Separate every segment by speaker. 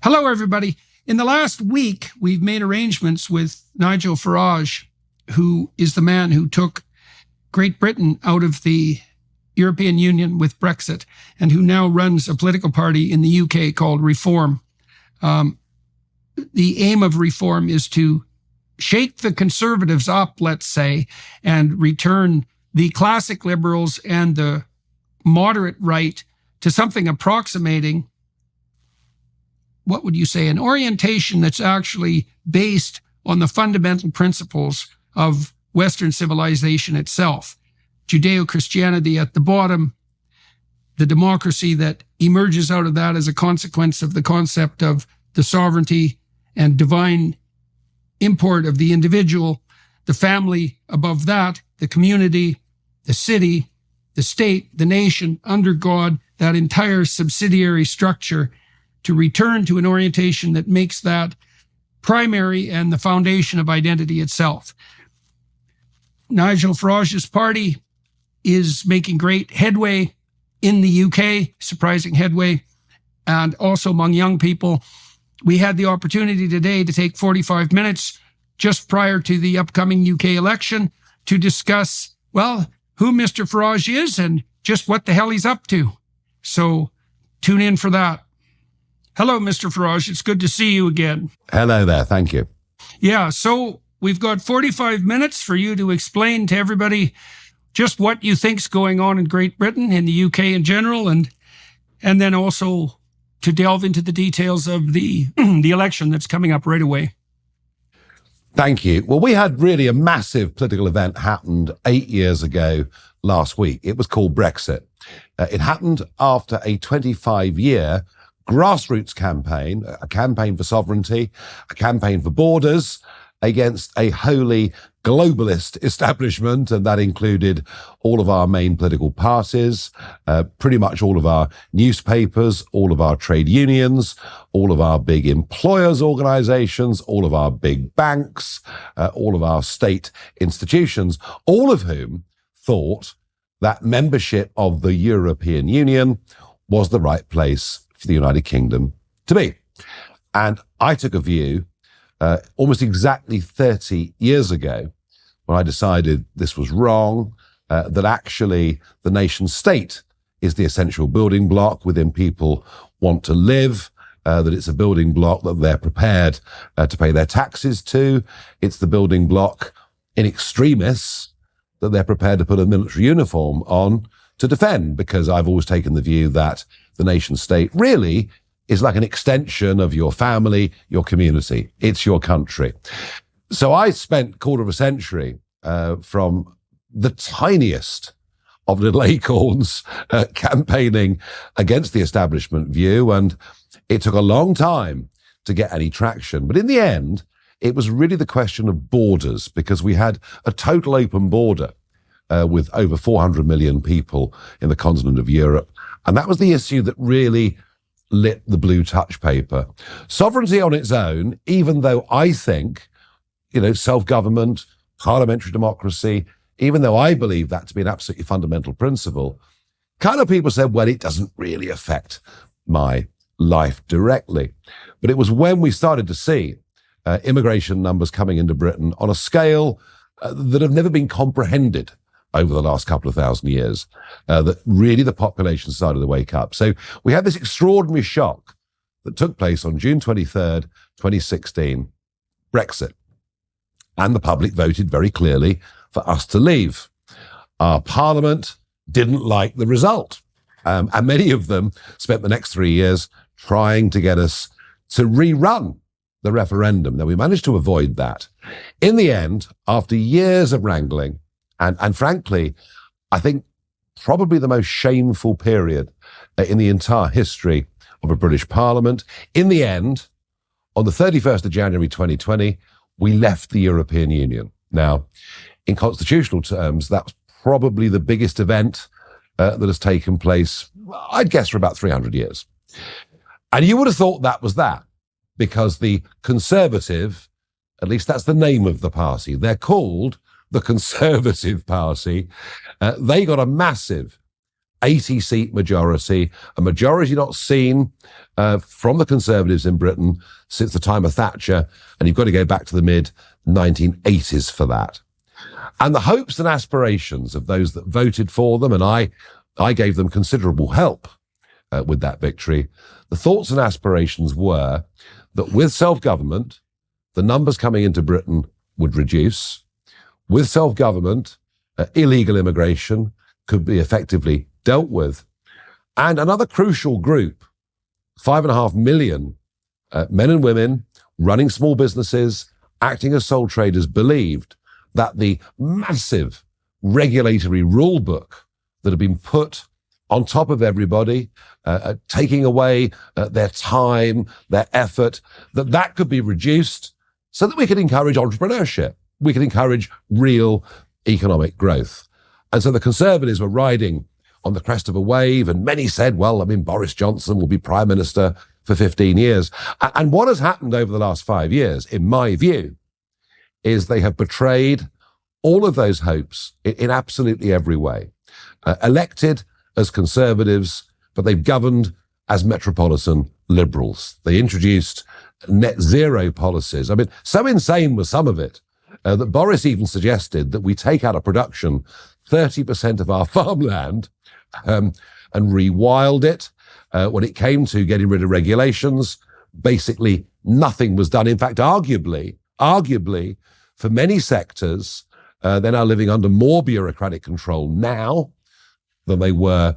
Speaker 1: Hello, everybody. In the last week, we've made arrangements with Nigel Farage, who is the man who took Great Britain out of the European Union with Brexit, and who now runs a political party in the UK called Reform. The aim of Reform is to shake the Conservatives up, let's say, and return the classic Liberals and the moderate right to something approximating, what would you say, an orientation that's actually based on the fundamental principles of Western civilization itself. Judeo-Christianity at the bottom, the democracy that emerges out of that as a consequence of the concept of the sovereignty and divine import of the individual, the family above that, the community, the city, the state, the nation, under God, that entire subsidiary structure, to return to an orientation that makes that primary and the foundation of identity itself. Nigel Farage's party is making great headway in the UK, surprising headway, and also among young people. We had the opportunity today to take 45 minutes just prior to the upcoming UK election to discuss, well, who Mr. Farage is and just what the hell he's up to. So tune in for that. Hello, Mr. Farage. It's good to see you again.
Speaker 2: Hello there. Thank you.
Speaker 1: Yeah, so we've got 45 minutes for you to explain to everybody just what you think's going on in Great Britain, in the UK in general, and then also to delve into the details of the election that's coming up right away.
Speaker 2: Thank you. Well, we had really a massive political event happened 8 years ago last week. It was called Brexit. It happened after a 25-year grassroots campaign, a campaign for sovereignty, a campaign for borders against a wholly globalist establishment, and that included all of our main political parties, pretty much all of our newspapers, all of our trade unions, all of our big employers' organizations, all of our big banks, all of our state institutions, all of whom thought that membership of the European Union was the right place for the United Kingdom to be. And I took a view almost exactly 30 years ago when I decided this was wrong, that actually the nation state is the essential building block within people want to live, that it's a building block that they're prepared to pay their taxes to. It's the building block in extremis that they're prepared to put a military uniform on to defend, because I've always taken the view that the nation state really is like an extension of your family, your community. It's your country. So I spent a quarter of a century from the tiniest of little acorns campaigning against the establishment view, and it took a long time to get any traction. But in the end, it was really the question of borders, because we had a total open border with over 400 million people in the continent of Europe. And that was the issue that really lit the blue touch paper. Sovereignty on its own, even though I think, self-government, parliamentary democracy, even though I believe that to be an absolutely fundamental principle, kind of people said, well, it doesn't really affect my life directly. But it was when we started to see immigration numbers coming into Britain on a scale that have never been comprehended over the last couple of thousand years, that really the population started to wake up. So we had this extraordinary shock that took place on June 23rd, 2016, Brexit. And the public voted very clearly for us to leave. Our parliament didn't like the result. And many of them spent the next 3 years trying to get us to rerun the referendum. Now, we managed to avoid that. In the end, after years of wrangling, and frankly, I think probably the most shameful period in the entire history of a British Parliament, in the end, on the 31st of January 2020, we left the European Union. Now, in constitutional terms, that's probably the biggest event that has taken place, I'd guess, for about 300 years. And you would have thought that was that, because the Conservative, at least that's the name of the party, they're called the Conservative Party, they got a massive 80-seat majority, a majority not seen from the Conservatives in Britain since the time of Thatcher, and you've got to go back to the mid-1980s for that. And the hopes and aspirations of those that voted for them, and I gave them considerable help with that victory, the thoughts and aspirations were that with self-government, the numbers coming into Britain would reduce. With self-government, illegal immigration could be effectively dealt with. And another crucial group, 5.5 million men and women running small businesses, acting as sole traders, believed that the massive regulatory rule book that had been put on top of everybody, taking away their time, their effort, that could be reduced so that we could encourage entrepreneurship. We could encourage real economic growth. And so the Conservatives were riding on the crest of a wave, and many said, well, Boris Johnson will be Prime Minister for 15 years. And what has happened over the last 5 years, in my view, is they have betrayed all of those hopes in absolutely every way. Elected as Conservatives, but they've governed as metropolitan Liberals. They introduced net zero policies. So insane was some of it that Boris even suggested that we take out of production 30% of our farmland and rewild it. When it came to getting rid of regulations, basically nothing was done. In fact, arguably, for many sectors, they're now living under more bureaucratic control now than they were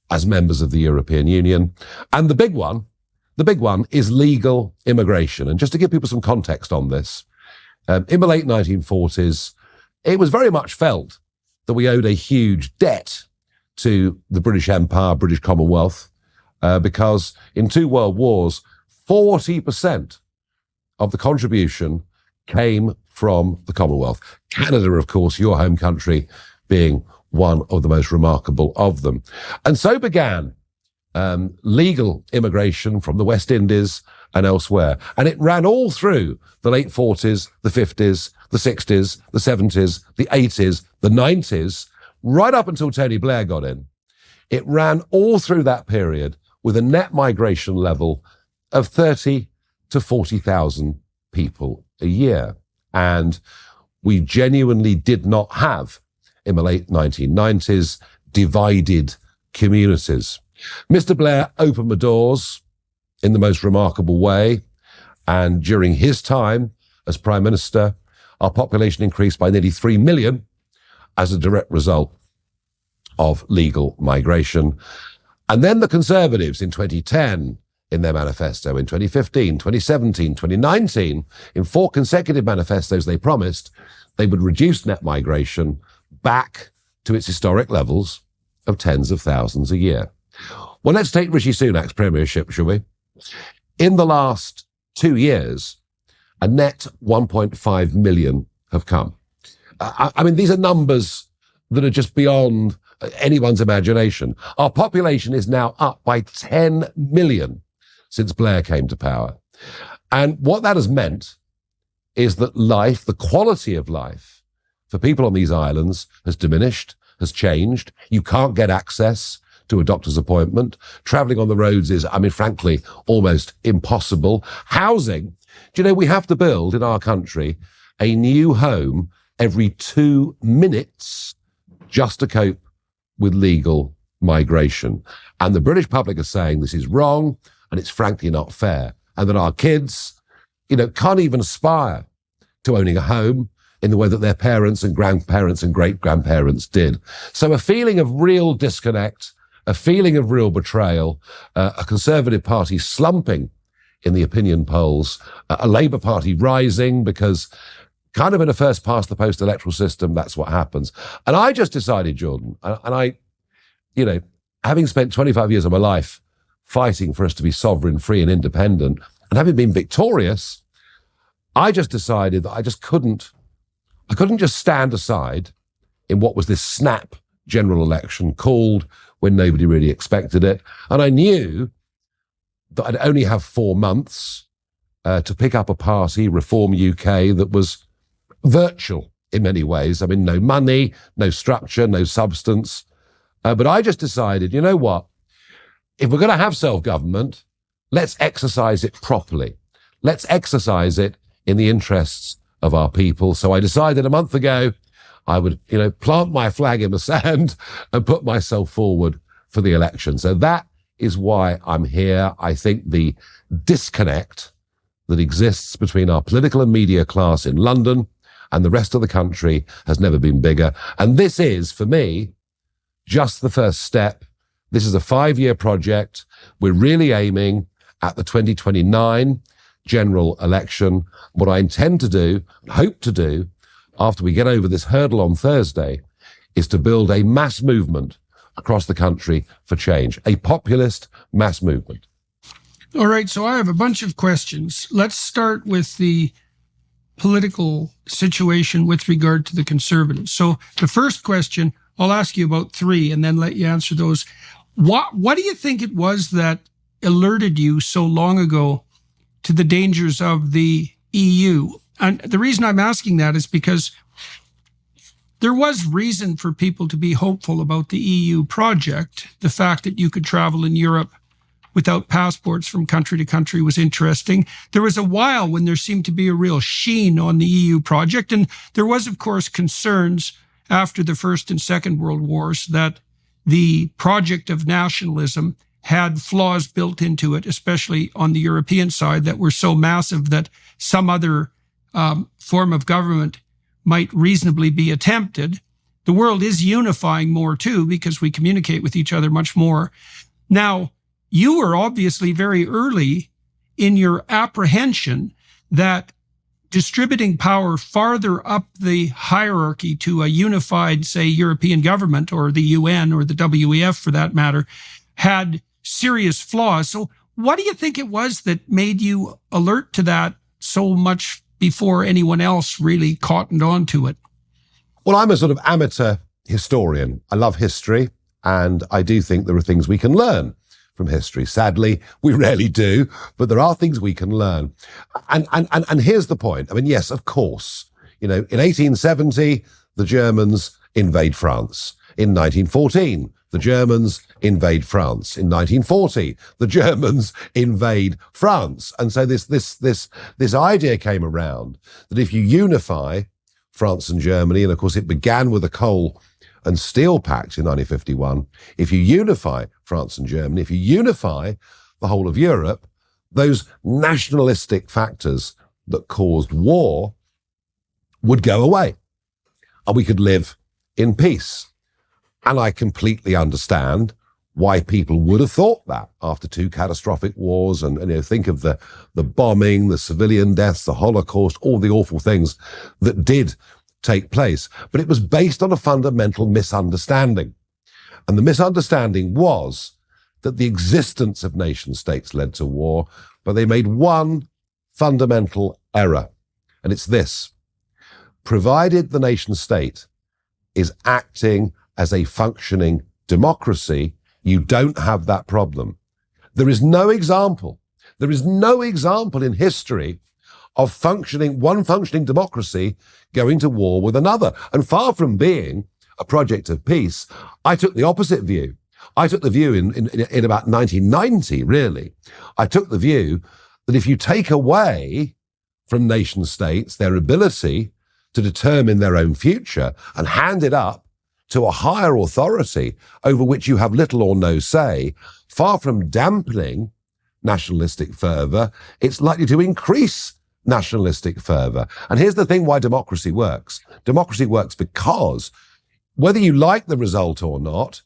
Speaker 2: as members of the European Union. And the big one is legal immigration. And just to give people some context on this, in the late 1940s, it was very much felt that we owed a huge debt to the British Empire, British Commonwealth, because in 2 world wars, 40% of the contribution came from the Commonwealth. Canada, of course, your home country, being one of the most remarkable of them. And so began legal immigration from the West Indies and elsewhere. And it ran all through the late 40s, the 50s, the 60s, the 70s, the 80s, the 90s, right up until Tony Blair got in. It ran all through that period with a net migration level of 30 to 40,000 people a year. And we genuinely did not have, in the late 1990s, divided communities. Mr. Blair opened the doors in the most remarkable way. And during his time as Prime Minister, our population increased by nearly 3 million as a direct result of legal migration. And then the Conservatives in 2010, in their manifesto, in 2015, 2017, 2019, in 4 consecutive manifestos, they promised they would reduce net migration back to its historic levels of tens of thousands a year. Well, let's take Rishi Sunak's premiership, shall we? In the last 2 years, a net 1.5 million have come. These are numbers that are just beyond anyone's imagination. Our population is now up by 10 million since Blair came to power. And what that has meant is that life, the quality of life for people on these islands has diminished, has changed. You can't get access to a doctor's appointment. Traveling on the roads is, frankly, almost impossible. Housing, we have to build in our country a new home every 2 minutes just to cope with legal migration. And the British public are saying this is wrong and it's frankly not fair. And that our kids, can't even aspire to owning a home in the way that their parents and grandparents and great-grandparents did. So a feeling of real disconnect, a feeling of real betrayal, a Conservative Party slumping in the opinion polls, a Labour Party rising because kind of in a first-past-the-post electoral system, that's what happens. And I just decided, Jordan, and I, having spent 25 years of my life fighting for us to be sovereign, free and independent, and having been victorious, I just decided that I couldn't just stand aside in what was this snap general election called when nobody really expected it. And I knew that I'd only have 4 months to pick up a party, Reform UK, that was virtual in many ways. No money, no structure, no substance. But I just decided, you know what? If we're going to have self-government, let's exercise it properly. Let's exercise it in the interests of our people. So I decided a month ago I would, plant my flag in the sand and put myself forward for the election. So that is why I'm here. I think the disconnect that exists between our political and media class in London and the rest of the country has never been bigger. And this is, for me, just the first step. This is a 5-year project. We're really aiming at the 2029 general election. What I intend to do, and hope to do, after we get over this hurdle on Thursday, is to build a mass movement across the country for change, a populist mass movement.
Speaker 1: All right, so I have a bunch of questions. Let's start with the political situation with regard to the Conservatives. So the first question, I'll ask you about 3 and then let you answer those. What do you think it was that alerted you so long ago to the dangers of the EU? And the reason I'm asking that is because there was reason for people to be hopeful about the EU project. The fact that you could travel in Europe without passports from country to country was interesting. There was a while when there seemed to be a real sheen on the EU project. And there was, of course, concerns after the First and Second World Wars that the project of nationalism had flaws built into it, especially on the European side, that were so massive that some other form of government might reasonably be attempted. The world is unifying more too, because we communicate with each other much more. Now, you were obviously very early in your apprehension that distributing power farther up the hierarchy to a unified, say, European government or the UN or the WEF for that matter, had serious flaws. So what do you think it was that made you alert to that so much before anyone else really cottoned on to it?
Speaker 2: Well, I'm a sort of amateur historian. I love history, and I do think there are things we can learn from history. Sadly, we rarely do, but there are things we can learn. And here's the point. I mean, yes, of course, in 1870, the Germans invade France. In 1914, the Germans invade France. In 1940, the Germans invade France. And so this idea came around that if you unify France and Germany, and of course it began with the Coal and Steel Pact in 1951, if you unify France and Germany, if you unify the whole of Europe, those nationalistic factors that caused war would go away and we could live in peace. And I completely understand why people would have thought that after 2 catastrophic wars and think of the bombing, the civilian deaths, the Holocaust, all the awful things that did take place. But it was based on a fundamental misunderstanding. And the misunderstanding was that the existence of nation states led to war, but they made one fundamental error. And it's this: provided the nation state is acting as a functioning democracy, you don't have that problem. There is no example in history of one functioning democracy going to war with another. And far from being a project of peace, I took the opposite view. I took the view in about 1990, really. I took the view that if you take away from nation states their ability to determine their own future and hand it up to a higher authority over which you have little or no say, far from dampening nationalistic fervour, it's likely to increase nationalistic fervour. And here's the thing why democracy works. Democracy works because whether you like the result or not,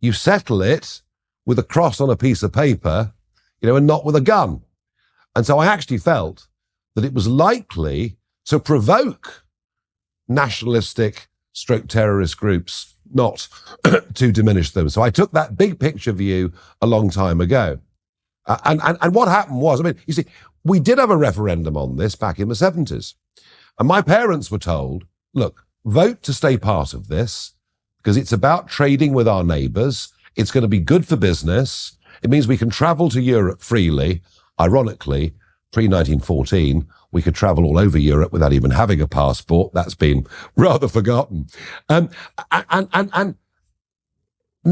Speaker 2: you settle it with a cross on a piece of paper, and not with a gun. And so I actually felt that it was likely to provoke nationalistic terrorist groups, not to diminish them. So I took that big picture view a long time ago. And what happened was, you see, we did have a referendum on this back in the 70s. And my parents were told, look, vote to stay part of this because it's about trading with our neighbours. It's going to be good for business. It means we can travel to Europe freely. Ironically, pre-1914, we could travel all over Europe without even having a passport. That's been rather forgotten. And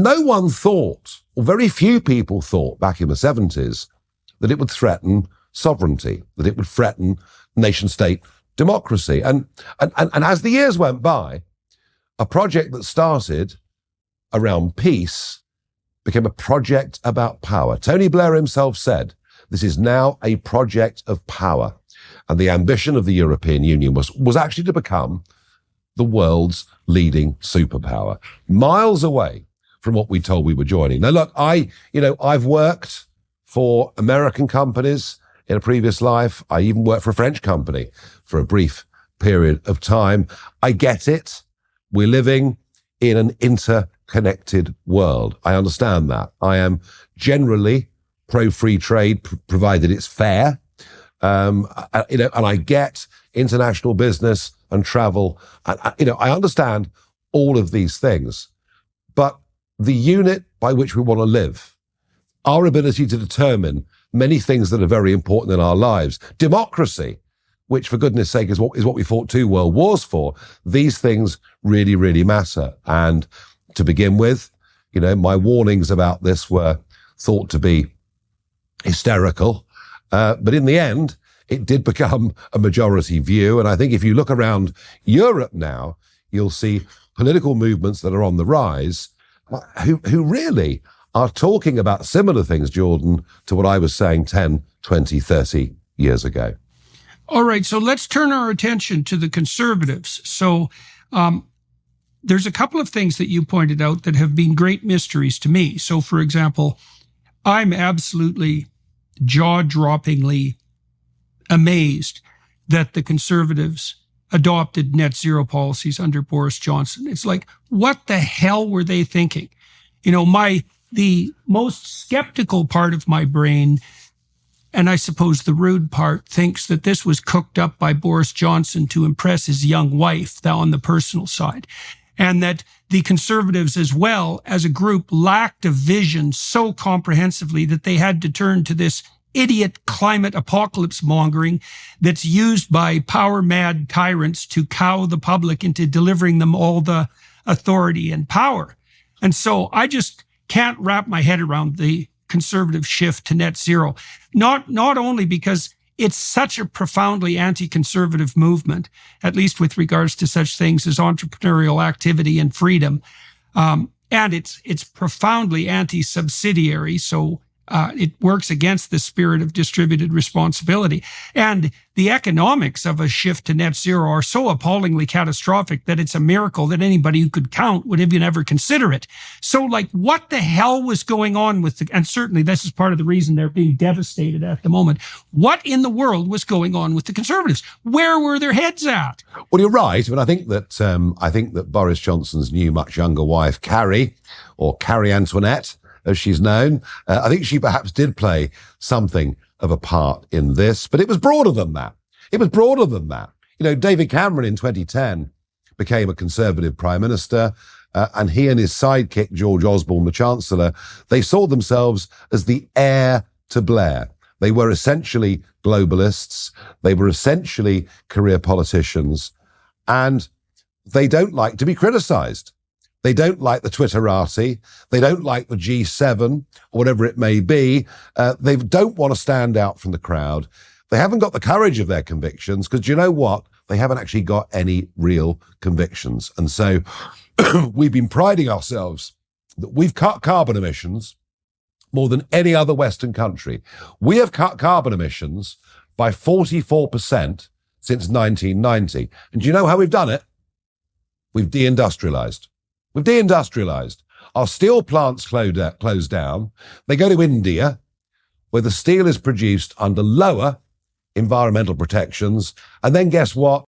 Speaker 2: no one thought, or very few people thought back in the 70s, that it would threaten sovereignty, that it would threaten nation-state democracy. And as the years went by, a project that started around peace became a project about power. Tony Blair himself said, this is now a project of power. And the ambition of the European Union was actually to become the world's leading superpower, miles away from what we told we were joining. Now, look, I've worked for American companies in a previous life. I even worked for a French company for a brief period of time. I get it. We're living in an interconnected world. I understand that. I am generally pro-free trade, provided it's fair. And I get international business and travel. I understand all of these things. But the unit by which we want to live, our ability to determine many things that are very important in our lives, democracy, which for goodness sake is what we fought 2 world wars for, these things really, really matter. And to begin with, my warnings about this were thought to be hysterical. But in the end, it did become a majority view. And I think if you look around Europe now, you'll see political movements that are on the rise who really are talking about similar things, Jordan, to what I was saying 10, 20, 30 years ago.
Speaker 1: All right, so let's turn our attention to the Conservatives. So there's a couple of things that you pointed out that have been great mysteries to me. So, for example, I'm absolutely jaw-droppingly amazed that the Conservatives adopted net zero policies under Boris Johnson. It's like, what the hell were they thinking? The most skeptical part of my brain, and I suppose the rude part, thinks that this was cooked up by Boris Johnson to impress his young wife on the personal side. And that the Conservatives as well as a group lacked a vision so comprehensively that they had to turn to this idiot climate apocalypse mongering that's used by power-mad tyrants to cow the public into delivering them all the authority and power. And so I just can't wrap my head around the Conservative shift to net zero, not only because it's such a profoundly anti-conservative movement, at least with regards to such things as entrepreneurial activity and freedom, and it's profoundly anti-subsidiary, so it works against the spirit of distributed responsibility. And the economics of a shift to net zero are so appallingly catastrophic that it's a miracle that anybody who could count would even ever consider it. So, what the hell was going on with and certainly this is part of the reason they're being devastated at the moment. What in the world was going on with the Conservatives? Where were their heads at?
Speaker 2: Well, you're right. But I think that Boris Johnson's new, much younger wife, Carrie Antoinette, as she's known, I think she perhaps did play something of a part in this, but it was broader than that. David Cameron in 2010 became a Conservative Prime Minister, and he and his sidekick, George Osborne, the Chancellor, they saw themselves as the heir to Blair. They were essentially globalists. They were essentially career politicians, and they don't like to be criticized. They don't like the Twitterati. They don't like the G7, or whatever it may be. They don't want to stand out from the crowd. They haven't got the courage of their convictions because, you know what? They haven't actually got any real convictions. And so we've been priding ourselves that we've cut carbon emissions more than any other Western country. We have cut carbon emissions by 44% since 1990. And do you know how we've done it? We've de-industrialized. We've de-industrialized. Our steel plants closed down. They go to India, where the steel is produced under lower environmental protections. And then guess what?